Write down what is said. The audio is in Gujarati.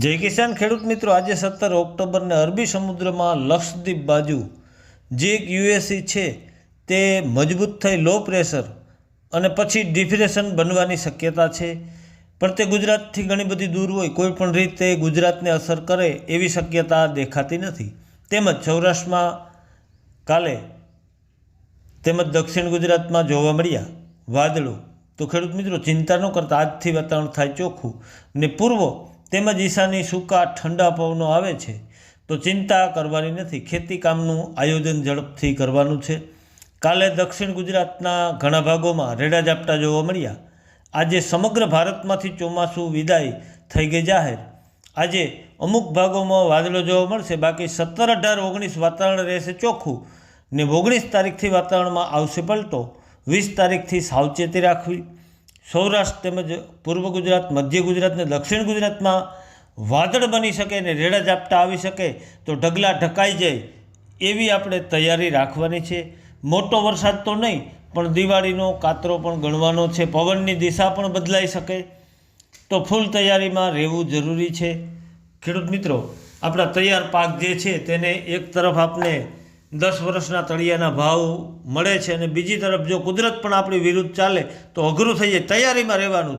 જય કિસાન ખેડૂત મિત્રો, આજે 17 ઓક્ટોબરને અરબી સમુદ્રમાં લક્ષદ્વીપ બાજુ જે એક યુએસી છે તે મજબૂત થઈ લો પ્રેશર અને પછી ડિપ્રેશન બનવાની શક્યતા છે, પણ તે ગુજરાતથી ઘણી બધી દૂર હોય, કોઈ પણ રીતે ગુજરાતને અસર કરે એવી શક્યતા દેખાતી નથી. તેમજ સૌરાષ્ટ્રમાં કાલે તેમજ દક્ષિણ ગુજરાતમાં જોવા મળ્યા વાદળો. તો ખેડૂત મિત્રો, ચિંતા ન કરતા આજથી વાતાવરણ થાય ચોખ્ખું ને પૂર્વ તેમજ ઈશાની સૂકા ઠંડા પવનો આવે છે, તો ચિંતા કરવાની નથી. ખેતી કામનું આયોજન ઝડપથી કરવાનું છે. કાલે દક્ષિણ ગુજરાતના ઘણા ભાગોમાં રેડા ઝાપટા જોવા મળ્યા. આજે સમગ્ર ભારતમાંથી ચોમાસું વિદાય થઈ ગઈ જાહેર. આજે અમુક ભાગોમાં વાદળો જોવા મળશે, બાકી 17, 18, 19 વાતાવરણ રહેશે ચોખ્ખું ને 19 તારીખથી વાતાવરણમાં આવશે પલટો. 20 તારીખથી સાવચેતી રાખવી. સૌરાષ્ટ્ર તેમજ પૂર્વ ગુજરાત, મધ્ય ગુજરાત ને દક્ષિણ ગુજરાતમાં વાદળ બની શકે ને રેડા ઝાપટા આવી શકે, તો ઢગલા ઢકાઈ જાય એવી આપણે તૈયારી રાખવાની છે. મોટો વરસાદ તો નહીં, પણ દિવાળીનો કાતરો પણ ગણવાનો છે. પવનની દિશા પણ બદલાઈ શકે, તો ફૂલ તૈયારીમાં રહેવું જરૂરી છે. ખેડૂત મિત્રો, આપણા તૈયાર પાક જે છે તેને એક તરફ આપણે 10 વર્ષના તળિયાના ભાવ મળે છે અને બીજી તરફ જો કુદરત પણ આપણી વિરુદ્ધ ચાલે તો અઘરું થઈ જાય. તૈયારીમાં રહેવાનું.